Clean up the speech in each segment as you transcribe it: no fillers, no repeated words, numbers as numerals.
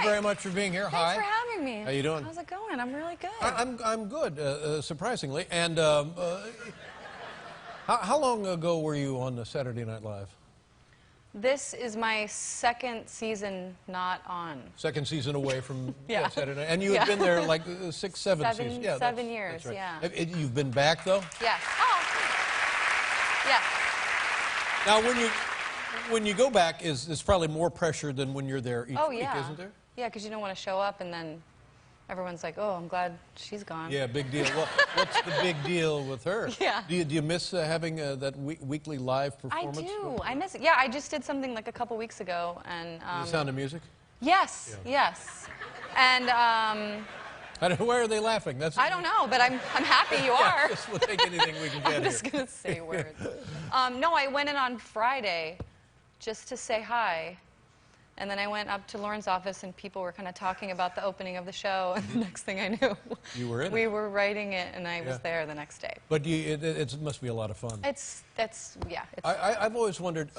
very much for being here. Thanks for having me. How you doing? How's it going? I'm really good. I'm good, surprisingly. And how long ago were you on Saturday Night Live? This is my second season not on. Second season away from Yeah. Saturday Night. And you had been there like seven seasons. Yeah, 7 years, right. yeah. You've been back, though? Yes. Oh, yes. Now, when you go back, it's probably more pressure than when you're there each week, isn't there? Yeah, because you don't want to show up and then everyone's like, oh, I'm glad she's gone. Yeah, big deal. Well, what's the big deal with her? Yeah. Do you miss having that weekly live performance? I do. I miss it. Yeah, I just did something like a couple weeks ago. And, The Sound of Music? Yes, yes. And why are they laughing? I don't know, but I'm happy you are. We'll take anything we can get I'm just going to say words. No, I went in on Friday just to say hi. And then I went up to Lauren's office, and people were kind of talking about the opening of the show. And the next thing I knew, we were writing it, and I was there the next day. But it must be a lot of fun. Yeah. I've always wondered,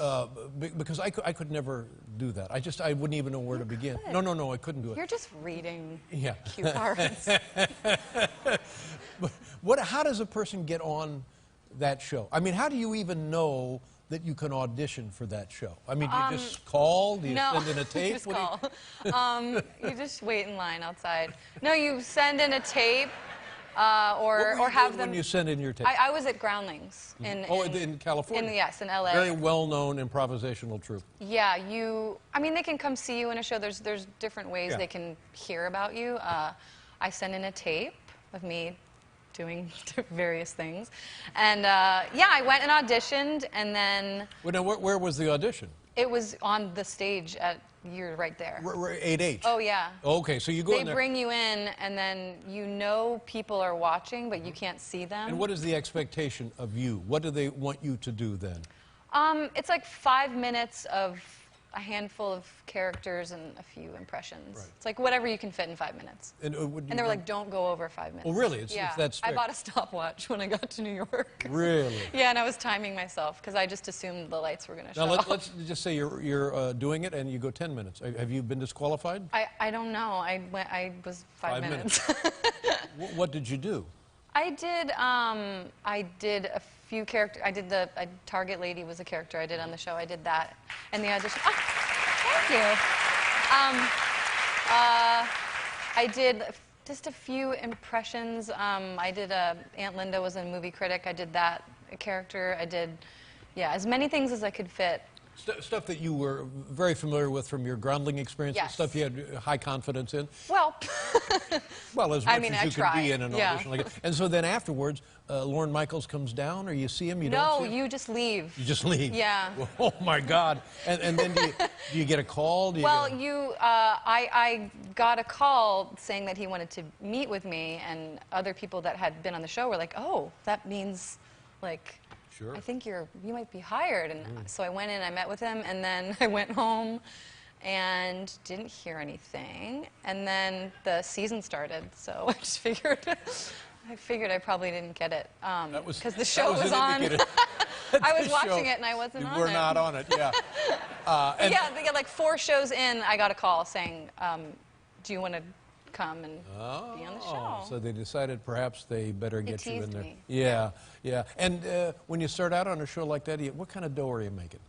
because I could never do that. I wouldn't even know where to begin. No, I couldn't do it. You're just reading cute parts. But how does a person get on that show? I mean, how do you even know that you can audition for that show? I mean, do you just call? Do you send in a tape? You just call. You just wait in line outside. No, you send in a tape, or have them. When you send in your tape? I was at Groundlings in California. Yes, in LA. Very well-known improvisational troupe. Yeah, I mean, they can come see you in a show. There's different ways they can hear about you. I send in a tape of me doing various things. And yeah, I went and auditioned, and then... Well, now, where was the audition? It was on the stage you're right there. 8H? Oh, yeah. Okay, so you go in there. They bring you in, and then you know people are watching, but you can't see them. And what is the expectation of you? What do they want you to do then? It's like 5 minutes of a handful of characters and a few impressions. Right. It's like whatever you can fit in 5 minutes. And they were like, don't go over 5 minutes. Oh, really? It's that strict? I bought a stopwatch when I got to New York. Really? Yeah, and I was timing myself because I just assumed the lights were going to show Now, up. let's just say you're doing it and you go 10 minutes. Have you been disqualified? I don't know. I was 5 minutes. What did you do? I did a few characters. I did a Target lady was a character I did on the show. I did that. And the audition. Oh, thank you. I did just a few impressions. I did Aunt Linda was a movie critic. I did that character. I did, as many things as I could fit. Stuff that you were very familiar with from your Groundling experience, stuff you had high confidence in? Well, as much as you could be in an audition like that. And so then afterwards, Lorne Michaels comes down, or you see him, you don't see him? No, you just leave. You just leave? Yeah. Oh, my God. And then do you get a call? I got a call saying that he wanted to meet with me, and other people that had been on the show were like, oh, that means, like... Sure. I think you might be hired. And so I went in, I met with him, and then I went home and didn't hear anything. And then the season started, so I just figured, I probably didn't get it. Because the show was on. I was watching it and I wasn't on it. You were not on it, yeah. Yeah, like 4 shows in, I got a call saying, do you want to come and be on the show? So they decided perhaps they better get you in there. Me. Yeah. And when you start out on a show like that, what kind of dough are you making?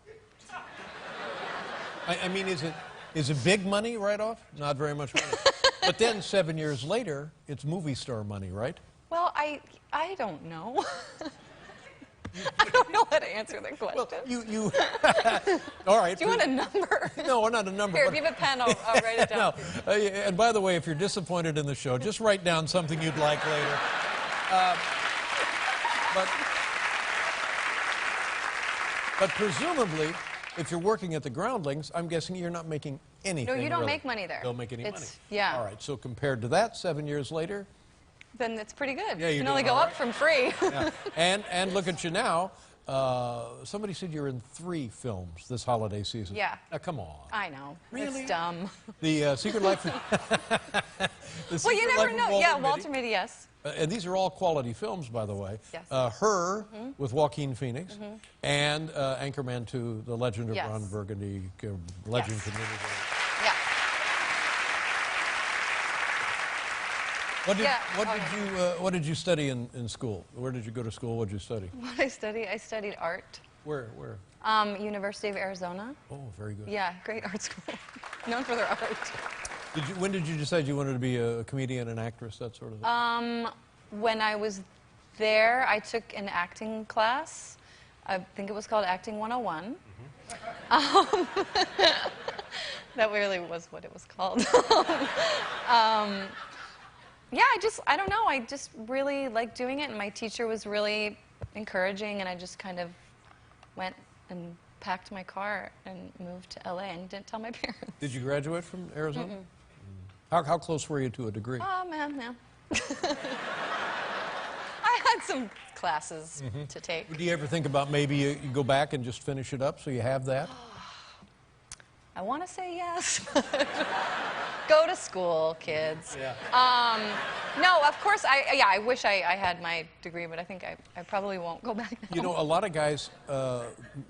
I mean, is it big money right off? Not very much money. But then 7 years later, it's movie star money, right? Well, I don't know. I don't know how to answer that question. Well, all right. Do you want a number? No, not a number. Here, give a pen. I'll write it down. No. And by the way, if you're disappointed in the show, just write down something you'd like later. But presumably, if you're working at the Groundlings, I'm guessing you're not making anything. No, you don't make money there. Don't make any money. Yeah. All right. So compared to that, 7 years later. Then it's pretty good. Yeah, you can only go up from free. Yeah. And look at you now. Somebody said you're in 3 films this holiday season. Yeah. Now, come on. I know. Really? It's dumb. The Secret Life. Well, you never know. Yeah, Walter Mitty, yes. And these are all quality films, by the way. Yes. Her, with Joaquin Phoenix, and Anchorman 2, The Legend of Ron Burgundy, Legend Community. Yeah. What did you study in school? Where did you go to school? What did you study? What I study? I studied art. Where? University of Arizona. Oh, very good. Yeah, great art school. Known for their art. When did you decide you wanted to be a comedian, an actress, that sort of thing? When I was there, I took an acting class. I think it was called Acting 101. That really was what it was called. Yeah, I don't know. I just really liked doing it, and my teacher was really encouraging, and I just kind of went and packed my car and moved to LA and didn't tell my parents. Did you graduate from Arizona? Mm-mm. How close were you to a degree? Oh, man. I had some classes to take. Do you ever think about maybe you go back and just finish it up so you have that? I want to say yes. Go to school, kids. Yeah. No, of course, I wish I had my degree, but I think I probably won't go back now. You know, a lot of guys,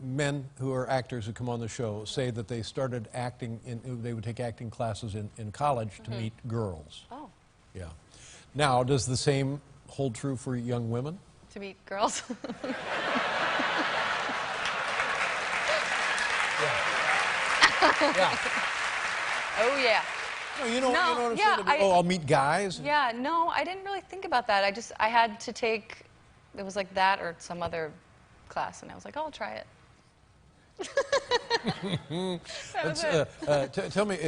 men who are actors who come on the show, say that they started acting, they would take acting classes in college to meet girls. Oh. Yeah. Now, does the same hold true for young women? To meet girls? Yeah. Oh, yeah. No, you don't understand. Yeah, I'll meet guys. Yeah, no, I didn't really think about that. I had to take, it was like that or some other class, and I was like, oh, I'll try it. Tell me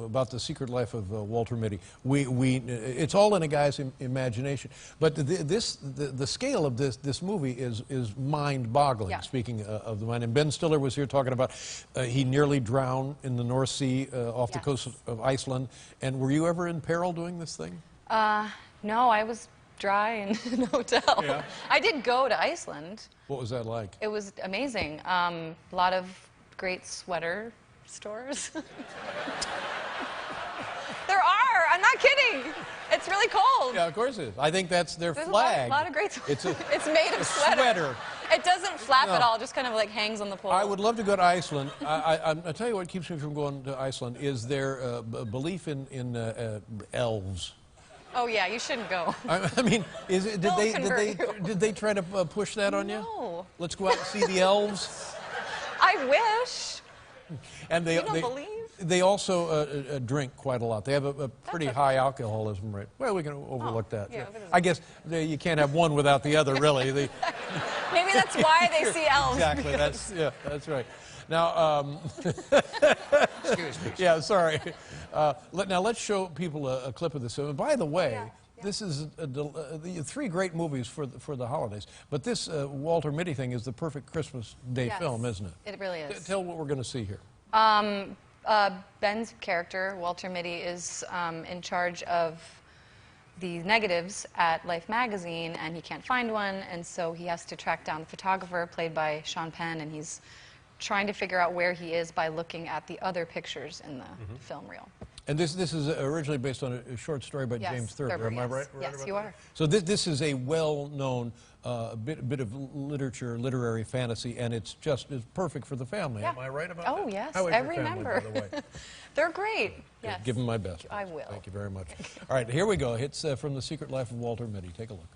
about the secret life of Walter Mitty. It's all in a guy's imagination, but the scale of this movie is mind-boggling. Yeah. Speaking of the mind, and Ben Stiller was here talking about he nearly drowned in the North Sea off the coast of Iceland. And were you ever in peril doing this thing? No, I was dry in a hotel. Yeah. I did go to Iceland. What was that like? It was amazing. A lot of great sweater stores. There are. I'm not kidding. It's really cold. Yeah, of course it is. I think that's their There's flag. a lot of great It's it's made of sweater. It doesn't flap at all. Just kind of like hangs on the pole. I would love to go to Iceland. I'll tell you what keeps me from going to Iceland is their belief in elves. Oh yeah, you shouldn't go. I mean, did they try to push that on you? No. Let's go out and see the elves. I wish. And You don't believe? they also drink quite a lot. They have a pretty high alcoholism rate. Well, we can overlook that. yeah, I guess you can't have one without the other, really. Maybe that's why they see elves. Exactly. That's right. Now, Excuse me. yeah, sorry. Now let's show people a clip of this. By the way, this is three great movies for the holidays. But this Walter Mitty thing is the perfect Christmas Day film, isn't it? It really is. Tell what we're going to see here. Ben's character, Walter Mitty, is in charge of the negatives at Life magazine, and he can't find one, and so he has to track down the photographer, played by Sean Penn, and he's trying to figure out where he is by looking at the other pictures in the film reel. And this is originally based on a short story by James Thurber. Am I right? Yes, you are. So this is a well-known bit of literary fantasy, and it's perfect for the family. Am I right about that? Oh, yes. How is Every your family, member. by the way? They're great. Yes. Give them my best. I will. Thank you very much. All right, here we go. It's from The Secret Life of Walter Mitty. Take a look.